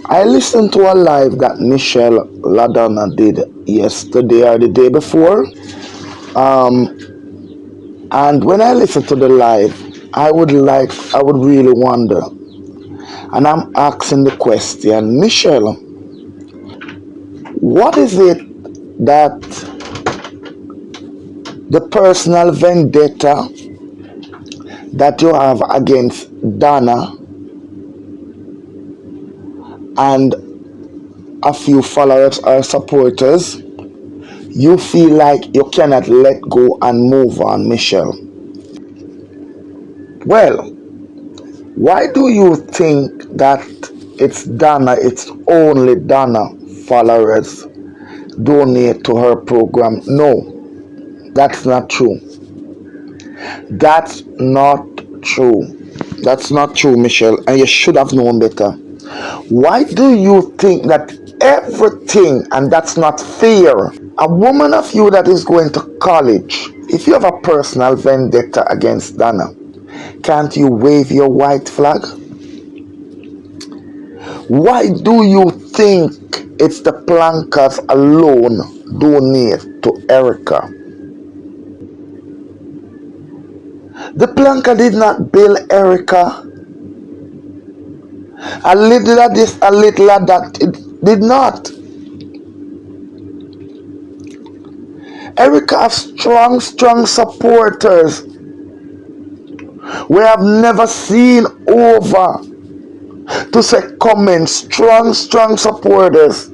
I listened to a live that Michelle Ladonna did yesterday or the day before. Um, and when I listened to the live, I would really wonder. And I'm asking the question, Michelle, what is it that the personal vendetta that you have against Donna and a few followers or supporters, you feel like you cannot let go and move on, Michelle? Well, why do you think that it's only Donna followers donate to her program? No, that's not true. That's not true. That's not true, Michelle, and you should have known better. Why do you think that everything, and that's not fair? A woman of you that is going to college, if you have a personal vendetta against Donna, can't you wave your white flag? Why do you think it's the plankers alone donate to Erica? The planker did not build Erica. A little of this, a little of that, it did not. Erica has strong, strong supporters. We have never seen over to say comment, strong, strong supporters.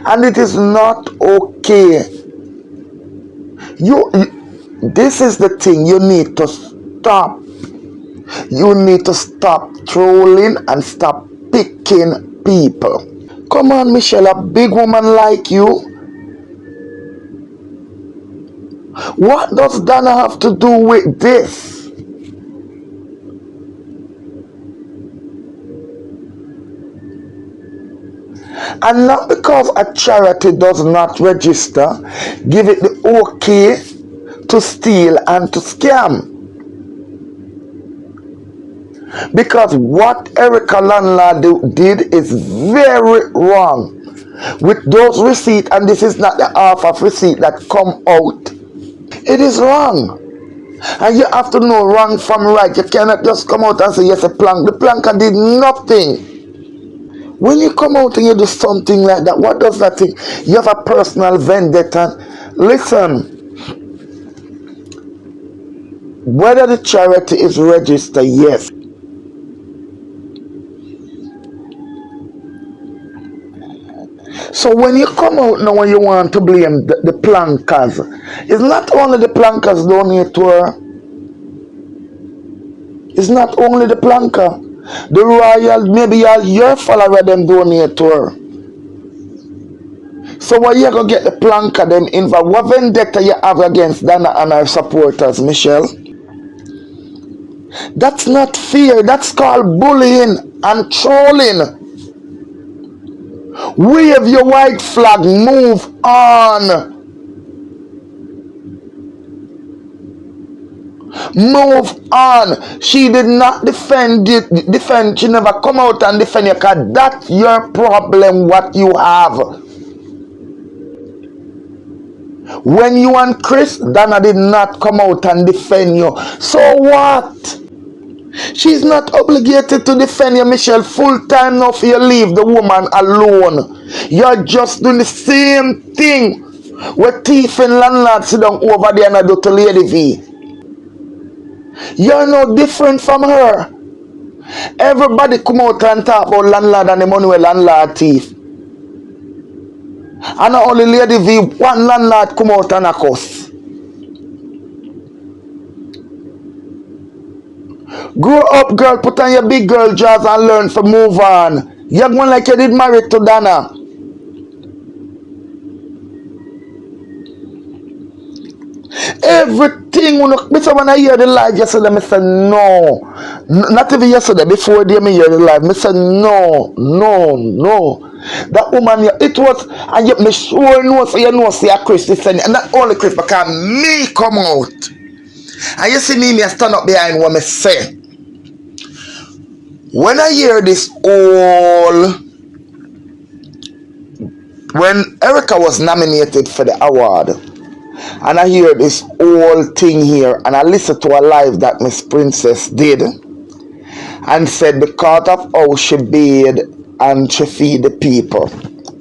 And it is not okay. This is the thing you need to stop. You need to stop trolling and stop picking people. Come on, Michelle, a big woman like you. What does Donna have to do with this? And not because a charity does not register, give it the okay to steal and to scam. Because what Erica Landlord did is very wrong. With those receipts, and this is not the half of receipt that come out, it is wrong. And you have to know wrong from right. You cannot just come out and say, yes, the planker did nothing. When you come out and you do something like that, what does that thing? You have a personal vendetta. Listen, whether the charity is registered, yes. So when you come out now and you want to blame the plankers, it's not only the plankers donate to her. It's not only the planker. The royal, maybe your follower them donate to her. So why you gonna get the planker them involved? What vendetta you have against Donna and her supporters, Michelle? That's not fair. That's called bullying and trolling. Wave your white flag, move on. Move on. She did not defend, she never come out and defend you, because that's your problem, what you have. When you and Chris, Donna did not come out and defend you. So what? She's not obligated to defend you, Michelle. Full time now for you leave the woman alone. You're just doing the same thing where thief and landlord sit down over there and do to Lady V. You're no different from her. Everybody come out and talk about landlord and the money where landlord thief. And not only Lady V, one landlord come out and a cuss. Grow up, girl. Put on your big girl jaws and learn to move on. You're going like you did married to Donna. Everything, when I hear the live yesterday, I said no. Not even yesterday, before they me hear the live, I said no. That woman, it was, and yet me sure know, so you know, say a Chris defend, and not only Chris, because me come out. And you see me I stand up behind what I say. When I hear this all, when Erica was nominated for the award, and I hear this whole thing here, and I listen to a live that Miss Princess did, and said because of how she bathed and she feed the people.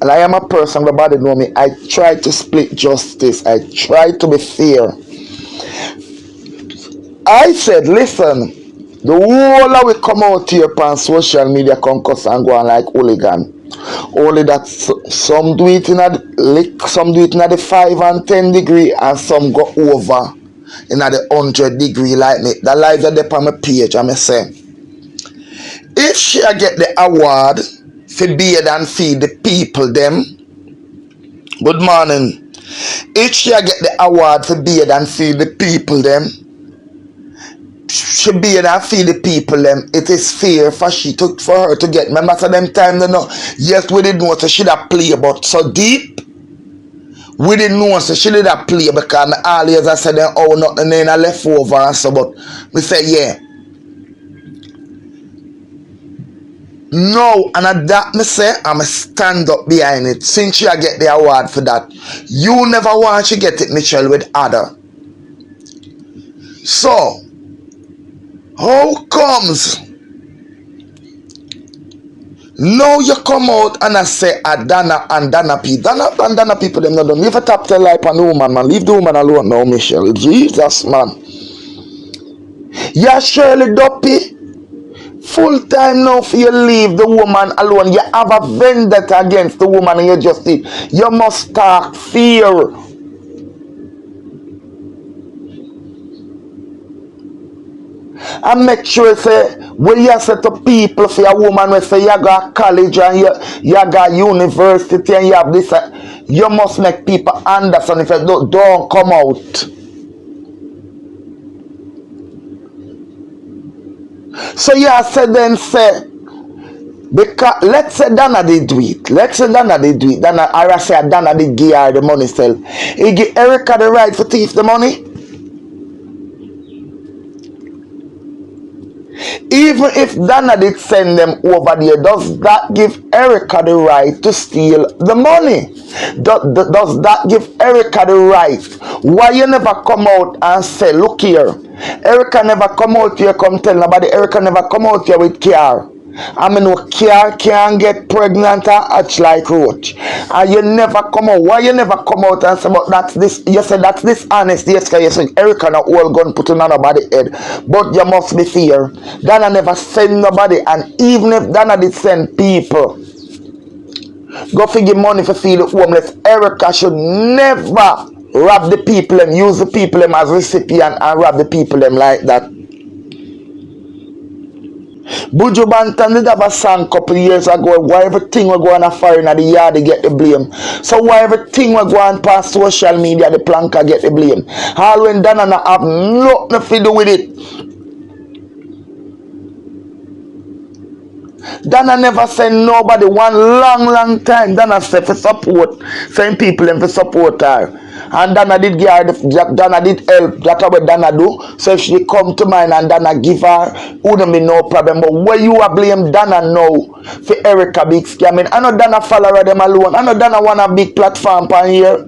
And I am a person, nobody know me, I try to split justice, I try to be fair. I said, listen, the whole of we come out here on social media come cuss and go on like hooligan. Only that some do it in a some do it in the 5 and 10 degree, and some go over in the 100 degree like me. The live that they on my page, and I say, if she get the award for bathe and feed the people them, good morning. If she get the award for bathe and feed the people them, she bathe and feed the people them, it is fair for her to get. Remember so them time they know, yes we didn't know so she that play, but so deep we didn't know so she did that play, because me always I said oh nothing in a left over and so, but we say yeah. No, and at that me say I'm a stand up behind it. Since you get the award for that, you never want to get it, Michelle, with other. So how comes now you come out and I say Donna and Donna people, Donna and Donna people them not done. Leave a tap tell life on the woman, man. Leave the woman alone now, Michelle. Jesus, man. Yeah, Shirley Duppy. Full time now for you leave the woman alone. You have a vendetta against the woman and you just did. You must start fear. And make sure say when you say to people for a woman we say you got college and you got university and you have this, you must make people understand if you don't come out. So yeah, say then say, because let's say Donna did do it. Let's say Donna did do it. Donna, I say Donna did give her the money still. He give Erica the right for thief the money. Even if Donna did send them over there, does that give Erica the right to steal the money? Does that give Erica the right? Why you never come out and say, look here, Erica never come out here, come tell nobody, Erica never come out here with care. I mean, no care can't get pregnant or hatch like roach. And you never come out. Why you never come out and say, but that's this, you said that's dishonest. Yes, because you said Erica not all gun put on nobody's head. But you must be fair. Donna never send nobody, and even if Donna did send people, go for give money for feed the homeless, Erica should never rob the people and use the people them as recipient and rob the people them like that. Buju Banton did have a song a couple years ago where everything will go on a foreign at the yard they get the blame. So why everything will go on past social media the planka get the blame. All when Donna not have nothing to do with it. Donna never send nobody one long time. Donna said for support, send people and for support her. And Donna did give her, Donna did help. That's what Donna do. So if she come to mine and Donna give her, wouldn't be no problem. But where you are blame Donna now for Erica big scamming? I know Donna follower them alone. I know Donna want a big platform pan here.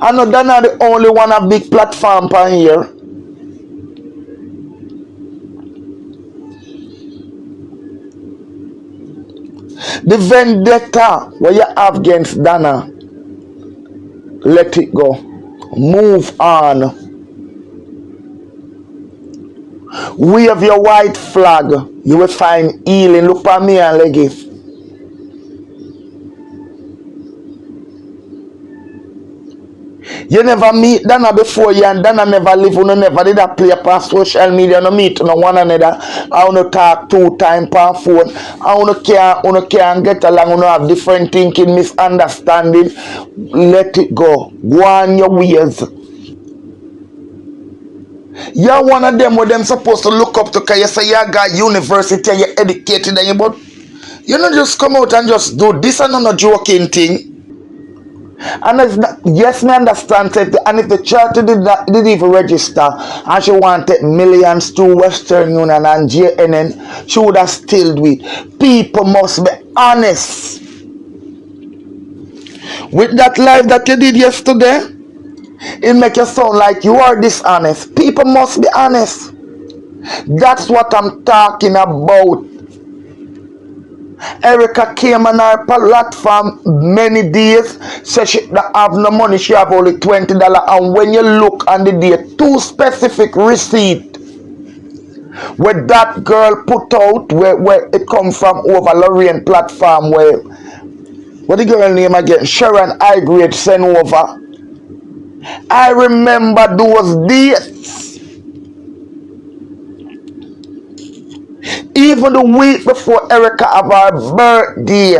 I know Donna the only one a big platform pan here. The vendetta where you have against Donna, let it go. Move on. Wave your white flag. You will find healing. Look at me and leggy. You never meet Donna before you, and Donna never live. You never did a play past social media. No meet no one another. I wanna talk 2 times per phone. I wanna can't get along. You have different thinking, misunderstanding. Let it go. Go on your ways. You're one of them where them supposed to look up to, because you say you got university, you're educated, and you, but you don't just come out and just do this and not a joking thing. And it's not, yes, me understand that, and if the charity didn't even register and she wanted millions to Western Union and JNN, she would have still do it. People must be honest. With that live that you did yesterday, it make you sound like you are dishonest. People must be honest. That's what I'm talking about. Erica came on our platform many days, said she don't have no money, she have only $20. And when you look on the day, two specific receipt where that girl put out, where it come from over Lorraine platform, where what the girl name again? Sharon Highgrade sent over. I remember those dates. Even the week before Erica have her birthday,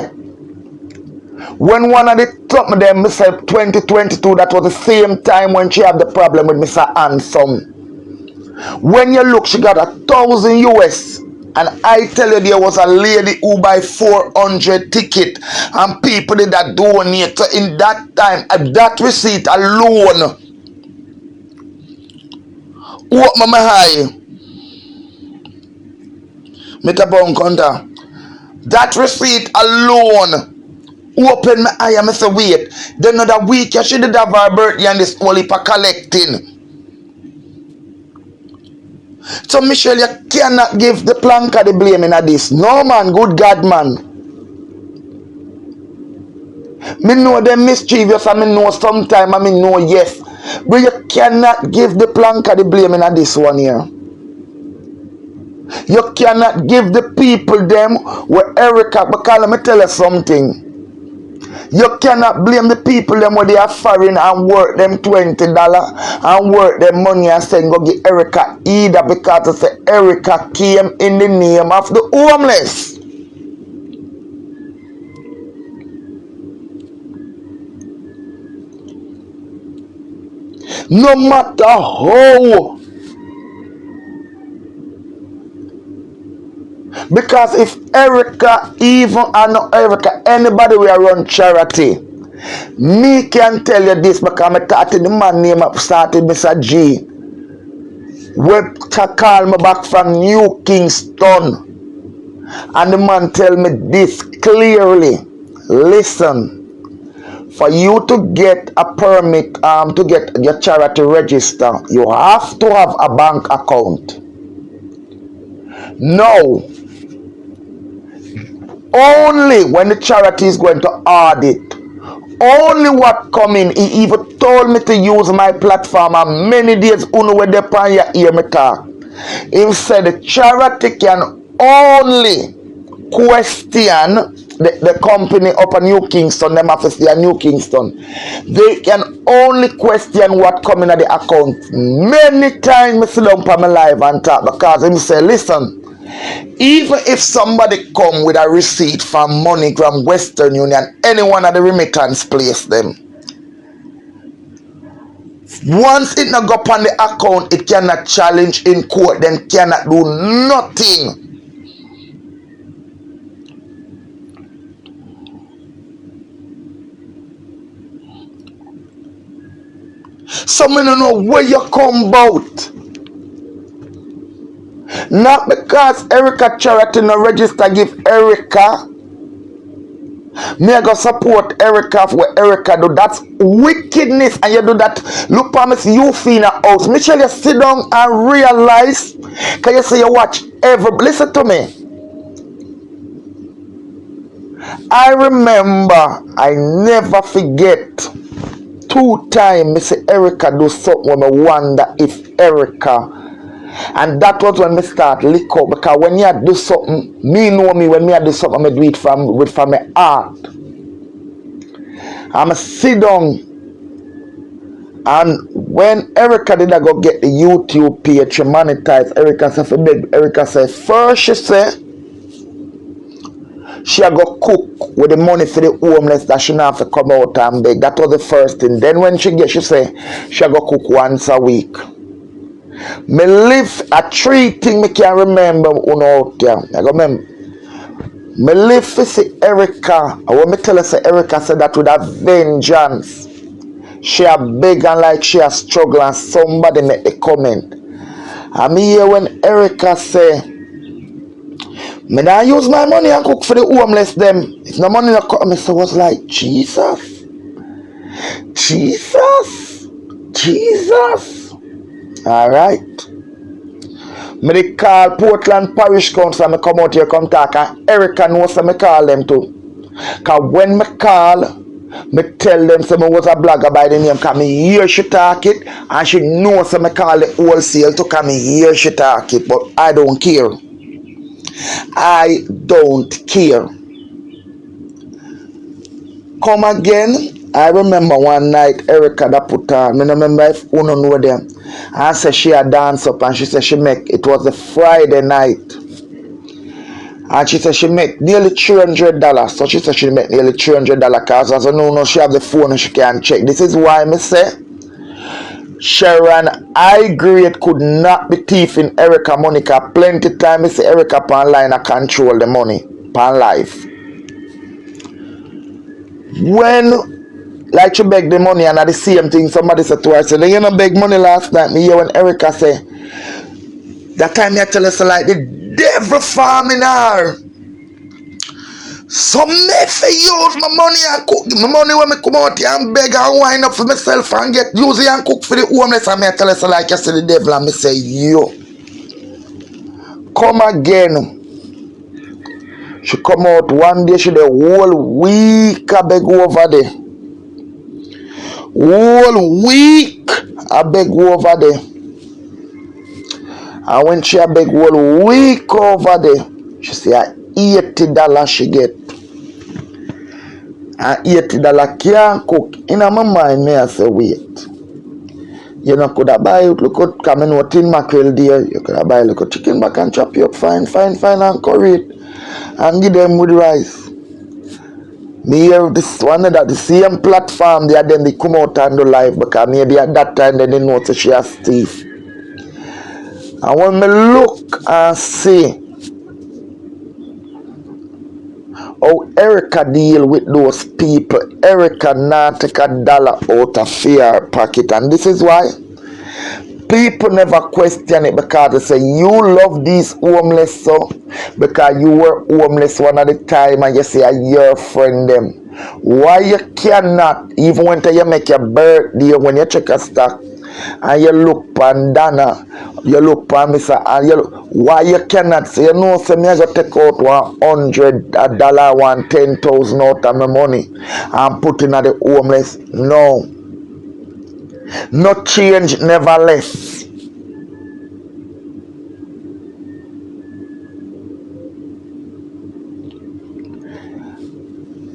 when one of the top of them, Mr. 2022, that was the same time when she had the problem with Mr. Handsome. When you look, she got 1,000 US. And I tell you, there was a lady who buy 400 ticket and people did that donate. So in that time, at that receipt alone, open my eye. Make a bone counter. That receipt alone open my eye and I say, wait, then another week you should have her birthday and this only for collecting. So Michelle, you cannot give the planka the blame in this. No man, good God man. Me know them mischievous and me know sometime and me know yes. But you cannot give the planka the blame in this one here. You cannot give the people them where Erica, because let me tell you something. You cannot blame the people them where they are foreign and work them $20 and work them money and say go get Erica either, because they say Erica came in the name of the homeless. No matter how. Because if Erica, even and not Erica, anybody will run charity, me can tell you this because I thought the man name up started Mr. G. Web to call me back from New Kingston. And the man tell me this clearly. Listen, for you to get a permit, to get your charity register, you have to have a bank account. No. Only when the charity is going to audit, only what come in. He even told me to use my platform, and many days uno when they pan your ear me talk. He said the charity can only question the company up in New Kingston, them office there in New Kingston. They can only question what come in at the account. Many times I sit down for my live and talk, because he say, listen, even if somebody come with a receipt from MoneyGram, Western Union, any one of the remittance place them, once it not go up on the account, it cannot challenge in court, then cannot do nothing. So I don't know where you come about. Not because Erica charity no register give Erica. Me I go support Erica for what Erica do. That's wickedness, and you do that. Look for me, you feel in a house. Make sure you sit down and realize. Can you say you watch every? Listen to me. I remember, I never forget. 2 times, me say Erica do something when I wonder if Erica. And that was when me start lick up, because when you do something, me know me, when me do something, I do it from my heart. I'm sit down, and when Erica did I go get the YouTube page, she monetize, Erica said, first she said, she go cook with the money for the homeless that she not have to come out and beg. That was the first thing. Then when she say, she go cook once a week. Me live a 3 thing me can remember out there. I go remember. Me live to see Erica. I want me tell her say Erica said that with a vengeance. She a beg and like she a struggle and somebody make the comment. And me hear when Erica say, me not use my money and cook for the homeless them. If no money not come, me say was like Jesus. Jesus. Jesus. Alright. Me dey call Portland Parish Council and me come out here come talk and Erica knows so me call them too. Cause when me call, me tell them say me was a blogger by the name cause me hear she talk it and she knows so me call the wholesale to cause me hear she talk it, but I don't care. I don't care. Come again. I remember one night Erica that put on, I don't remember if you know them. I said she had dance up and she said she make, it was a Friday night. And she said she make nearly $300. So she said she make nearly $300 because as I know she have the phone and she can check. This is why I say Sharon I grade could not be thieving Erica money because plenty time I see Erica online and control the money pan life. When like she beg the money and at the same thing somebody said to her, say, you know beg money last night. Me hear when Erica say, that time I tell us like the devil farming her. So me for use my money and cook my money when me come out here and beg and wind up for myself and get use it and cook for the homeless and me I tell us like you see the devil and me say, yo. Come again. She come out one day, she the whole week I beg over there. Whole week I beg over there. And when she a beg whole week over there, she say $80 she get. And $80 can't cook. In my mind, me I say wait. You know could have buy it, look at come in what tin mackerel there. You could have buy look at chicken back and chop you up fine and curry it. And give them with rice. Me hear this one that the same platform there then they come out and do live because maybe at that time they didn't know that she has thief. And when me look and see how Erica deal with those people, Erica not take a dollar out of fear pocket. And this is why people never question it because they say you love these homeless so because you were homeless one at the time and you say your friend them. Why you cannot, even when you make your birthday, when you check a stock and you look on Donna, you look on Mr. and you look, why you cannot say, you know, so me I go take out $100, $10,000 out of my money and put in at the homeless? No. No change, never less.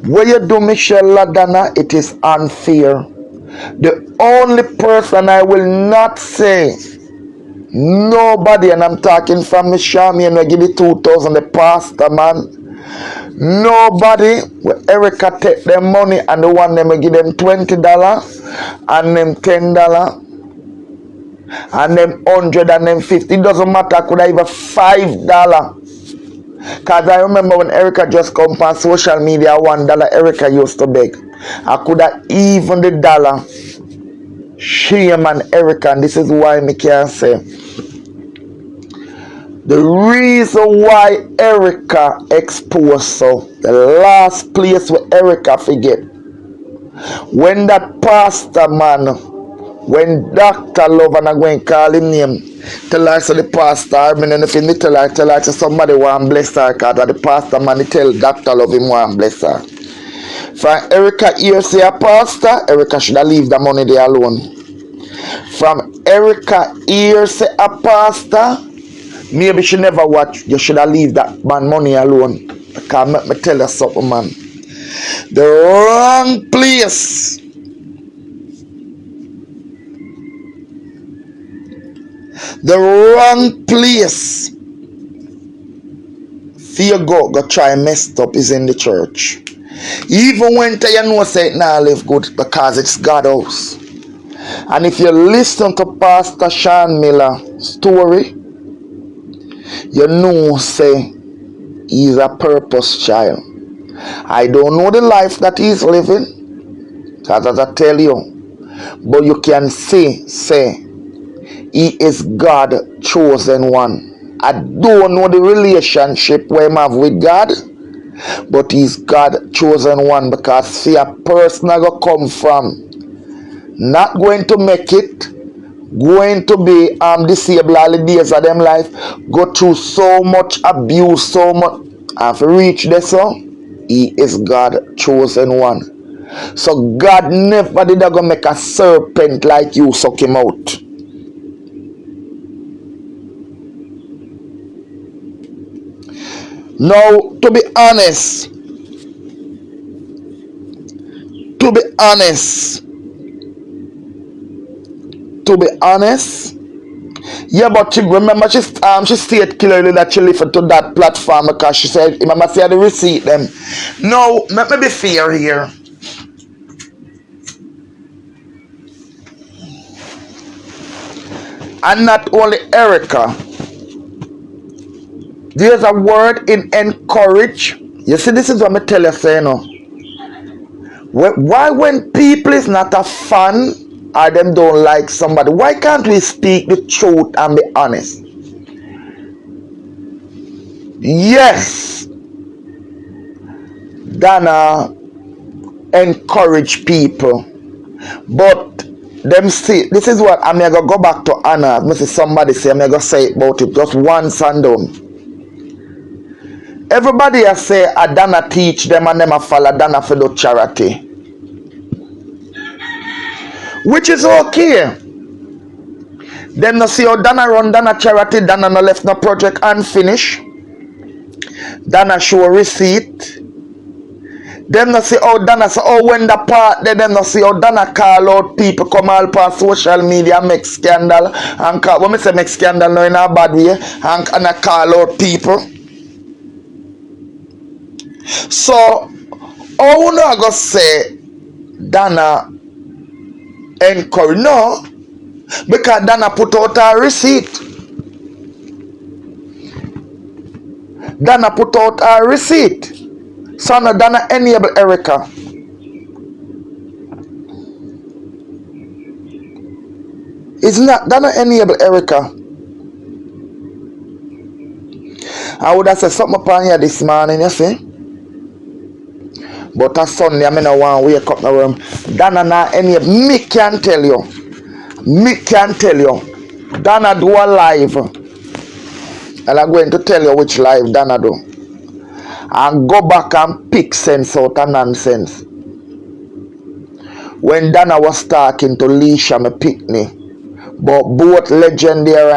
What you do, Michelle Ladana, it is unfair. The only person I will not say, nobody, and I'm talking from Miss Shami and I give it 2,000, the pastor man. Nobody will Erica take them money and the one them will give them $20 and them $10 and them 100 and them 50. It doesn't matter, could I even $5. Because I remember when Erica just come on social media, $1 Erica used to beg. I could have even the dollar. Shame and Erica, and this is why me can say. The reason why Erica exposed so, the last place where Erica forget. When that pastor man, when Dr. Love and I go and call him name, tell her so the pastor, I mean anything they tell her so somebody want bless her because the pastor man he tell Dr. Love him want bless her. From Erica here say a pastor, Erica should have leave the money there alone. From Erica here say a pastor, maybe she never watch, you should have leave that man money alone. Because let me tell you something, man. The wrong place. The wrong place for you go try messed up is in the church. Even when you know say it now live good because it's God's house. And if you listen to Pastor Sean Miller's story, you know say He's a purpose child. I don't know the life that he's living, as I tell you, but you can say, he is God chosen one. I don't know the relationship we have with God, but he's God chosen one, because see, a person I go come from not going to make it, going to be disabled all the days of them life, go through so much abuse, so much, and to reach this, so he is God chosen one. So God never did go make a serpent like you suck him out. Now, to be honest, to be honest, to be honest, yeah, but remember she stated clearly that she lifted to that platform because she said, remember, see the receipt them. No, let me be fair here. And not only Erica, there's a word in encourage. You see, this is what I tell you, say, you know. Why when people is not a fan or them don't like somebody, why can't we speak the truth and be honest? Yes, Donna encourage people, but them see, this is what I'm gonna go back to Anna. I see somebody say, I'm gonna say about it just once and done. Everybody has say Donna teach them and them a follow Donna for the charity, which is okay. Them no see how Donna run Donna charity, Donna no left no project unfinished. Donna show receipt. Them no see how Donna say, oh, when the part there, them no see how Donna call out people come all past social media, make scandal, and call, when me say make scandal no in a bad way, and I call out people. So how no I go say Donna encourage? No, because Donna put out a receipt. Donna put out a receipt. So no Donna enable Erica. It's not Donna enable Erica. I would have said something upon here this morning, you see. But a Sunday, I mean, I want to wake up in the room. Donna not enable. Me can tell you. Me can tell you. Donna do a live. And I'm going to tell you which live Donna do. And go back and pick sense out of nonsense. When Donna was talking to Leisha, me pick me. But both legendary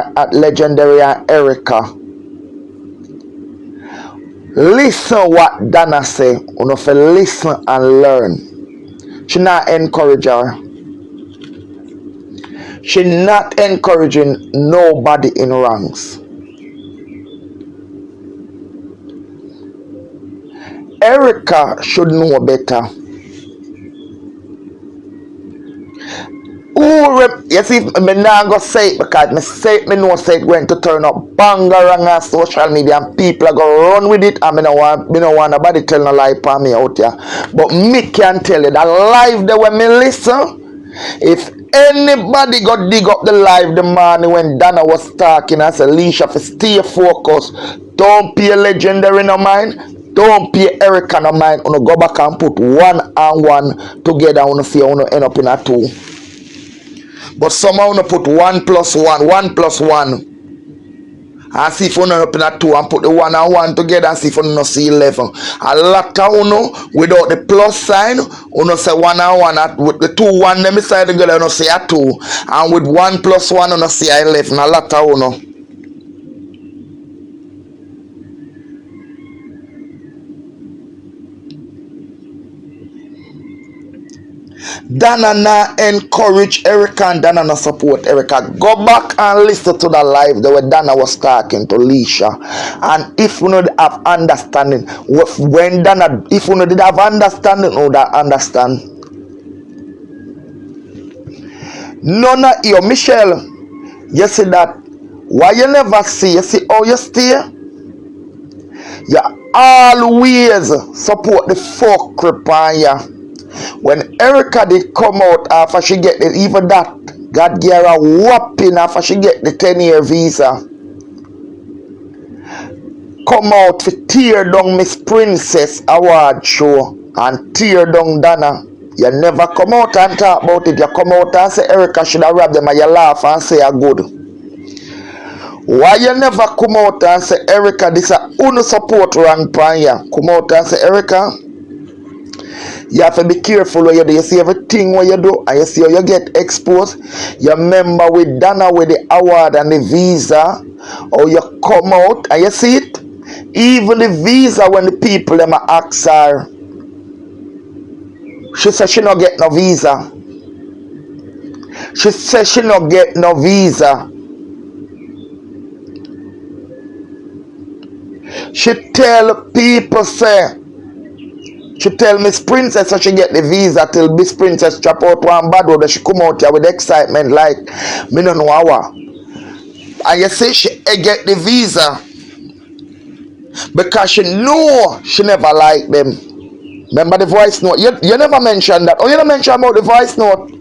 and Erica, listen what Donna say. You know, listen and learn. She not encourage her. She not encouraging nobody in ranks. Erica should know better. You see, me not go say it because me say it, me know say it going to turn up bangarang on social media and people are going to run with it, and me no want nobody tell no lie for me out here. But me can tell you that live there when me listen, if anybody got dig up the live the morning when Donna was talking, I said, Leisha, for stay focused, don't pay legendary no mind, don't pay Erica no mind, you go back and put one and one together, you see you end up in a two. But somehow you put 1 plus 1, 1 plus 1, and see if you end up in a 2 and put the 1 and 1 together and see if you see 11. A lot of you without the plus sign, you say 1 and 1, with the 2 1 them side together, you see a 2, and with 1 plus 1, you see a 11. A lot of you. Donna not encourage Erica and Donna not support Erica. Go back and listen to the live the way Donna was talking to Leisha. And if you know have understanding, when Donna, if you know did have understanding, you that understand. None of you, Michelle, you see that why you never see, you see how you stay? You always support the fuckery pan ya. When Erica did come out after she get it, even that, God gave her a whopping after she get the 10-year visa. Come out to tear down Miss Princess award show and tear down Donna. You never come out and talk about it. You come out and say Erica should have robbed them and you laugh and say you're good. Why you never come out and say Erica this a uno support wrong pan ya? Come out and say Erica, you have to be careful what you do. You see everything what you do and you see how you get exposed. You remember with Donna with the award and the visa, or you come out and you see it. Even the visa when the people them ask her, she said she not get no visa. She said she not get no visa. She tell people say, she tell Miss Princess so she get the visa till Miss Princess chop out one bad word. She come out here with excitement like me no know how. And you say she get the visa because she know she never like them. Remember the voice note? You never mentioned that. Oh, you never mentioned about the voice note.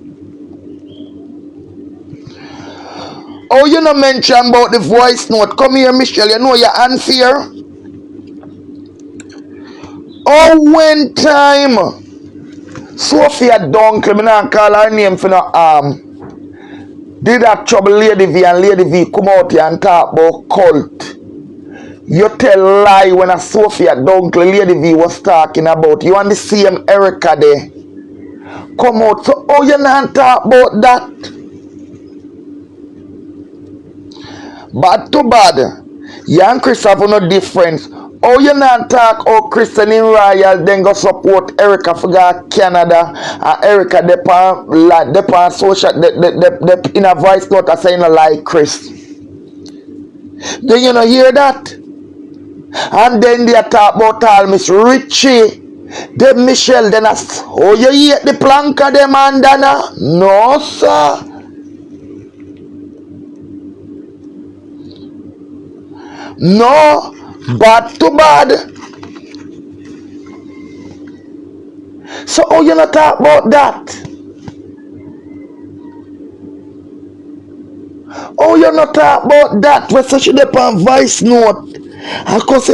Oh, you never mentioned about the voice note. Come here, Michelle. You know you're unfair. Oh, when time Sophia Dunkel, me not call her name for no did that trouble Lady V and Lady V come out here and talk about cult. You tell lie when a Sophia Dunkel Lady V was talking about. You and the same Erica there. Come out. So oh you not talk about that? Bad to bad. You and Chris have no difference. Oh, you not talk how Christian in Royal then go support Erica for Canada and Erica depan social the in a voice note I saying like Chris. Then you know hear that? And then they talk about all Miss Richie, then Michelle, then oh you eat the plank of them and Donna? No sir. No. Bad to bad. So oh you not talk about that? Oh you not talk about that? When so she depend voice note. I cause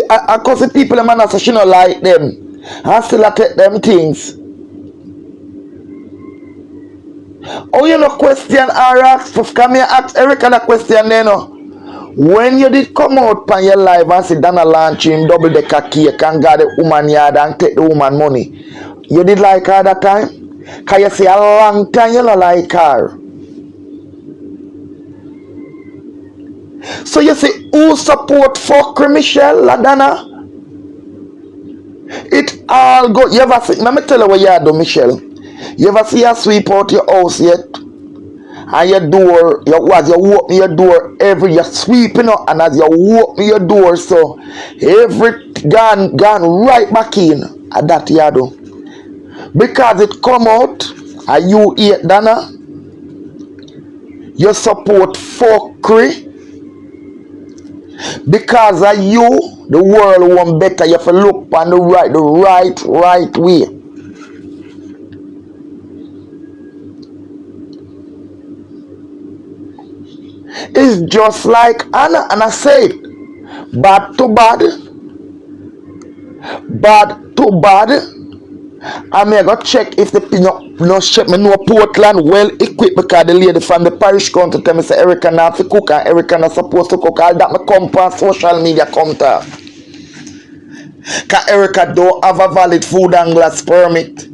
the people them and so she not like them. I still take them things. Oh you no question or ask for come here ask Erica that question then no. When you did come out on your live and say Donna launch him double decker cake and got the woman yard and take the woman money, you did like her that time? Can you say a long time you not like her? So you say who support fuckery Michelle La Donna? It all go. You ever see? Let me tell you what you do, Michelle. You ever see her sweep out your house yet? And your door, you open your door you sweeping up, and as you open your door, so every gone right back in at that yard. Because it come out, and you eat Donna, you support fuckery. Because of you, the world won't better. You have to look on the right way. It's just like Anna, and I said, bad to bad. I may go check if the no check me know Portland well equipped because the lady from the parish come to tell me say Erica not to cook and Erica not supposed to cook. All that me come on social media come to. Cause Erica don't have a valid food and glass permit.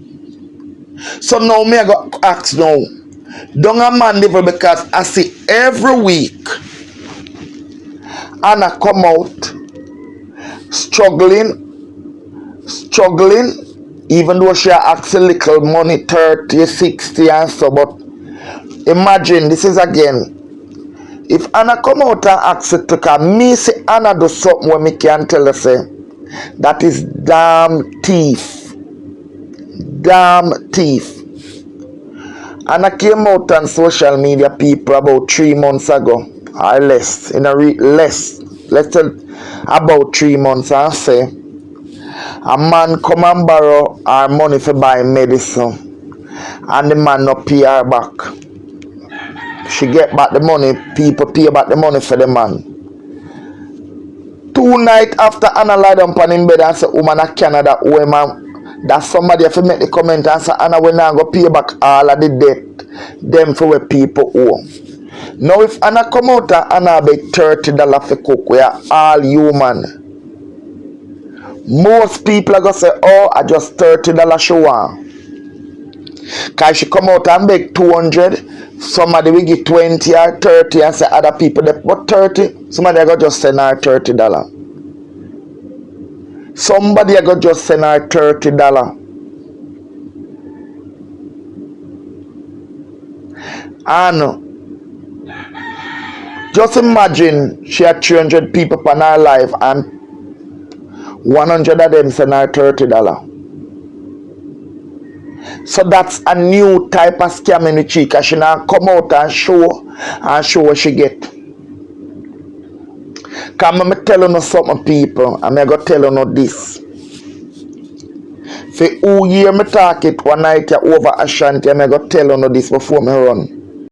So now me I go ask now. Don't a man live because I see every week Anna come out struggling, even though she asks a little money, 30, 60 and so, but imagine this is again. If Anna come out and ask it to come, me say Anna do something where me can tell her say that is damn thief. And I came out on social media people about 3 months ago or less, let's tell about 3 months and say A man come and borrow her money for buy medicine, and the man no pay her back. She get back the money, people pay back the money for the man. 2 nights after Anna lie down on him bed and say, woman a Canada, woman, that somebody have to make the comment and say, Anna, we now go pay back all of the debt, them for what people owe. Now if Anna come out and Anna beg $30 for cook, we are all human. Most people are going to say, oh, I just $30 she want. Because she come out and beg 200, somebody will give 20 or 30 and say other people, but 30, somebody are going to just send her $30. Somebody are going to just send her $30. And just imagine she had 300 people on her life and 100 of them send her $30. So that's a new type of scam in the cheek. Because she now come out and show what she get. Because I'm telling you something, people. I'm going to tell you this. For who hear me talk it one night over Ashanti, I'm going to tell you this before me run.